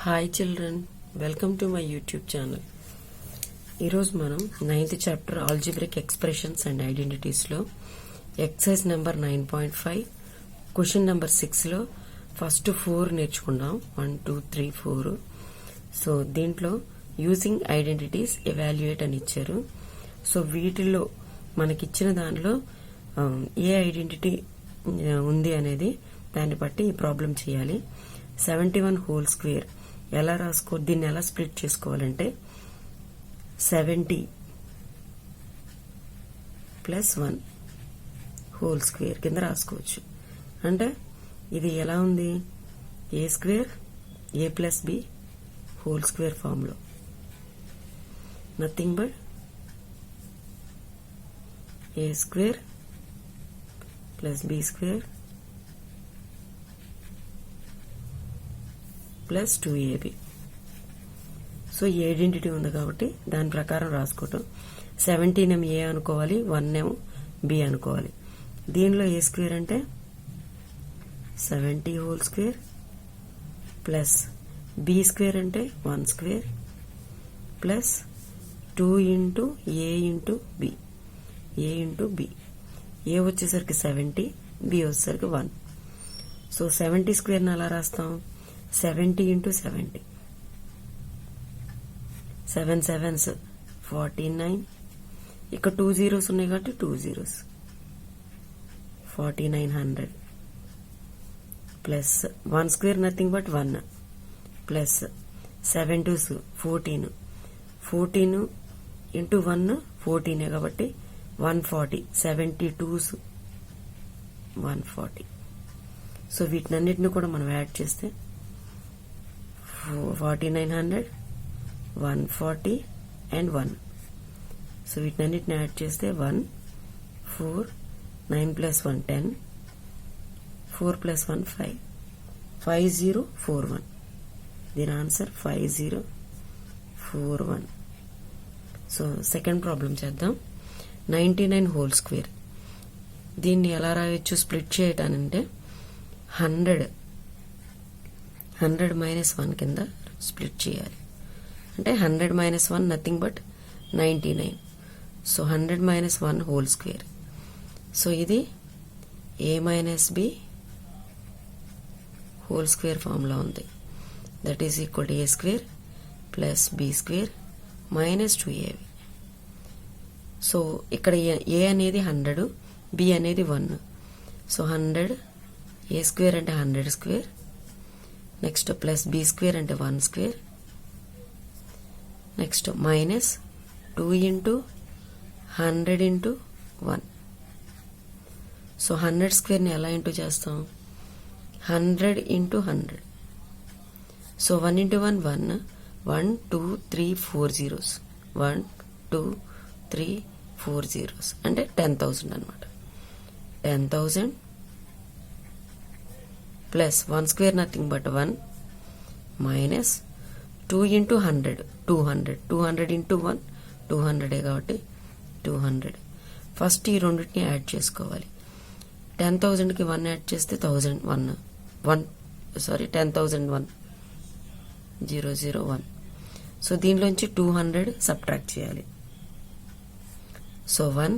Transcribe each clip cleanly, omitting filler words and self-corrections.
Hi children, welcome to my YouTube channel. ఈరోజు మనం 9th chapter algebraic expressions and ఐడెంటిటీస్లో exercise number 9.5 question number 6లో first 4 నేర్చుకున్నాం. 1, 2, 3, 4. So దీంట్లో యూజింగ్ ఐడెంటిటీస్ ఎవాల్యుయేట్ అని ఇచ్చారు. సో వీటిల్లో మనకిచ్చిన దానిలో ఏ ఐడెంటిటీ ఉంది అనేది దాన్ని బట్టి ఈ ప్రాబ్లం చేయాలి. 71 హోల్ స్క్వేర్ ఎలా దీన్ని ఎలా స్ప్లిట్ చేసుకోవాలంటే 70 ప్లస్ 1 హోల్ స్క్వేర్ కింద రాసుకోవచ్చు. అంటే ఇది ఎలా ఉంది, a square a plus b whole square form లో, nothing but a square plus b square plus 2ab. So ఈ ఐడెంటిటీ ఉంది కాబట్టి దాని ప్రకారం రాసుకోవటం. 17 ఏ అనుకోవాలి, 1 బి అనుకోవాలి. దీనిలో ఏ స్క్వేర్ అంటే 70 whole square plus b square అంటే 1 square plus 2 into a into b. A into b, a వచ్చేసరికి 70, బి వచ్చేసరికి 1. సో 70 స్క్వేర్ని అలా రాస్తాం, 70 ఇంటూ 70, 7 7s 49. ఇక్కడ 2 zeros ఉన్నాయి కాబట్టి 2 zeros 4900 plus 1 square nothing but 1 plus 7 2s 14, 14 into 1 14 కాబట్టి 140, 72s 140. సో వీటినన్నిటిని కూడా మనం యాడ్ చేస్తే 4900, 140 అండ్ 1. సో వీటినన్నిటిని యాడ్ చేస్తే 1 4 9 ప్లస్ 1 10, 4 ప్లస్ 1 5, 5041. దీని ఆన్సర్ 5041. సో సెకండ్ ప్రాబ్లం చేద్దాం. 99 హోల్ స్క్వేర్, దీన్ని ఎలా రాయొచ్చు స్ప్లిట్ చేయటానంటే 100 మైనస్ 1 కింద స్ప్లిట్ చేయాలి. అంటే 100 minus 1 nothing but 99. So 100 minus 1 whole square. So ఇది a minus b whole square formula ఉంది. That is equal to a square plus b square minus 2ab. So ఇక్కడ a అనేది 100, బి అనేది 1. So 100 ఏ square అంటే 100 square, next plus b square అంటే 1 square, next minus 2 into 100 into 1. So 100 స్క్వేర్ని ఎలా into చేస్తాం, 100 into 100. So 1 into 1 1, 1 2 3 4 zeros, 1 2 3 4 zeros అంటే 10,000 అనమాట. 10,000 plus 1 square nothing but 1 minus 2 into 100 200, 200 into 1 200 కాబట్టి 200. ఫస్ట్ ఈ రెండింటిని యాడ్ చేసుకోవాలి. 10,000కి 1 యాడ్ చేస్తే 10,001 001. సో దీనిలోంచి 200 సబ్ట్రాక్ట్ చేయాలి. సో 1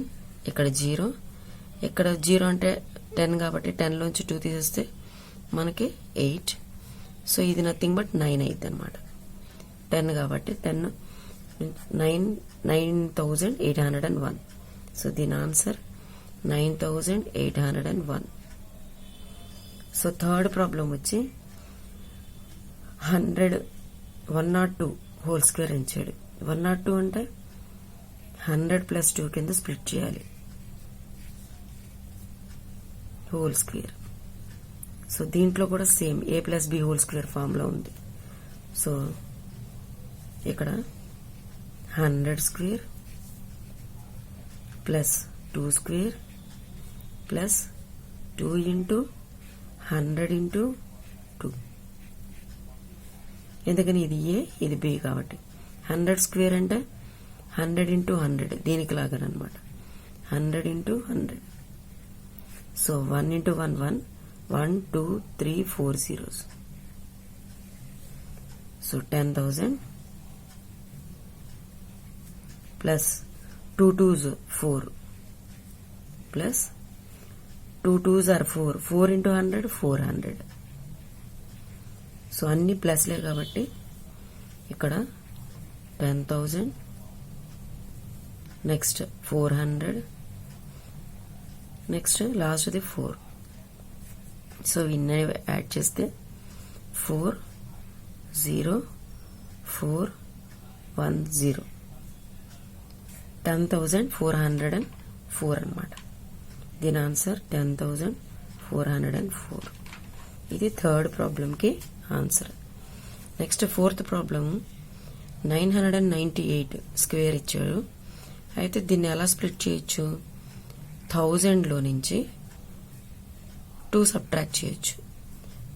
ఇక్కడ 0, ఇక్కడ 0 అంటే 10 కాబట్టి 10లోంచి 2 తీసేస్తే మనకి 8. సో ఇది నథింగ్ బట్ 9 అయింది అనమాట. 10 కాబట్టి 9,801. సో దీని ఆన్సర్ 9,801. సో థర్డ్ ప్రాబ్లం వచ్చి 102 హోల్ స్క్వేర్ ఇచ్చాడు. 102 అంటే 100 ప్లస్ 2 కింద స్ప్లిట్ చేయాలి హోల్ స్క్వేర్. సో దీంట్లో కూడా same a plus b whole square form లో ఉంది. సో ఇక్కడ 100 square plus 2 square plus 2 into 100 into 2. ఎందుకని ఇది ఏ ఇది బి కాబట్టి 100 స్క్వేర్ అంటే 100 ఇంటూ 100 దీనికి లాగానమాట, 100 into 100. So 1 into 1 1, 1 2 3 4 zeros. So 10,000 plus 2 2s 4 plus 2 2s are 4. 4 into 100 400. So అన్ని ప్లస్లే కాబట్టి ఇక్కడ 10,000 నెక్స్ట్ 400 నెక్స్ట్ లాస్ట్ది 4. సో ఇన్ని యాడ్ చేస్తే 4 0 4 1 0 10,404 అన్నమాట. దీని ఆన్సర్ 10,404. ఇది థర్డ్ ప్రాబ్లంకి answer. Next fourth problem 998 square ఇచ్చాడు. అయితే దీన్ని ఎలా స్ప్లిట్ చేయొచ్చు? 1000లో నుంచి 2 సబ్ట్రాక్ట్ చేయొచ్చు.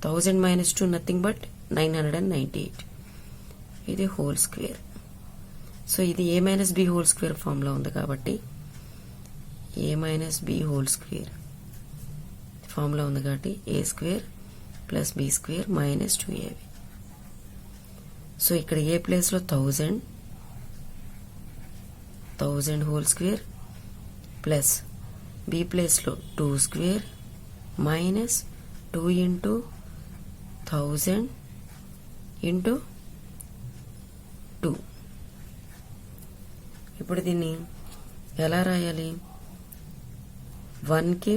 1000 minus 2 నథింగ్ బట్ 998. ఇది హోల్ స్క్వేర్. సో ఇది a minus b whole square ఫామ్లో ఉంది కాబట్టి a minus b whole square ఫామ్లో ఉంది కాబట్టి a square plus b square minus 2ab. So ఇక్కడ ఏ ప్లేస్లో 1000 హోల్ స్క్వేర్ ప్లస్ బి ప్లేస్లో 2 స్క్వేర్ మైనస్ 2 ఇంటూ 1000 ఇంటూ 2. ఇప్పుడు దీన్ని ఎలా రాయాలి? 1కి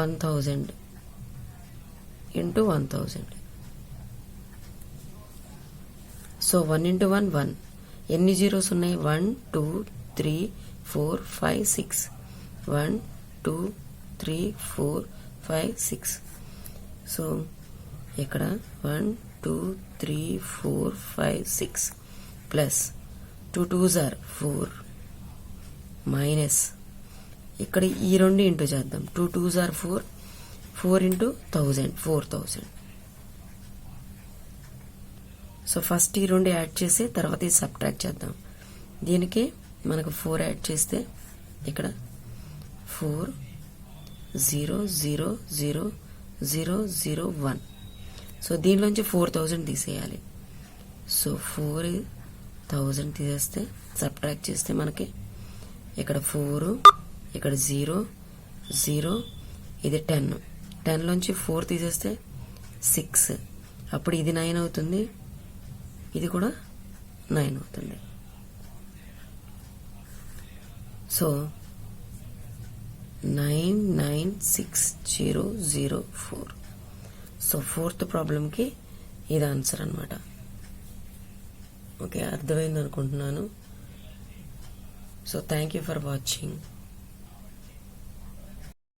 1000 ఇంటూ 1000. So 1 into 1 1. ఎన్ని జీరోస్ ఉన్నాయి? 1 2 3 4 5 6. 1 2 3 4 5 6. సో ఇక్కడ 1 2 3 4 5 6 ప్లస్ 2 2s are 4 మైనస్ ఇక్కడ ఈ రెండు ఇంటూ చేద్దాం. 2 2s are 4. 4 into 1000 4000. So first ఈ రెండు యాడ్ చేసి తర్వాత ఇది సబ్ట్రాక్ట్ చేద్దాం. దీనికి మనకు 4 యాడ్ చేస్తే ఇక్కడ 4 0 0 0 0 0 1. సో దీనిలోంచి 4000 తీసేయాలి. సో 4000 తీసేస్తే సబ్ట్రాక్ట్ చేస్తే మనకి ఇక్కడ 4 ఇక్కడ 0 0 ఇది 10. 10లోంచి 4 తీసేస్తే 6. అప్పుడు ఇది 9 అవుతుంది, ఇది కూడా 9 అవుతుంది. సో 996004. సో ఫోర్త్ ప్రాబ్లంకి ఇది ఆన్సర్ అన్నమాట. ఓకే, అర్థమైంది అనుకుంటున్నాను. So thank you for watching.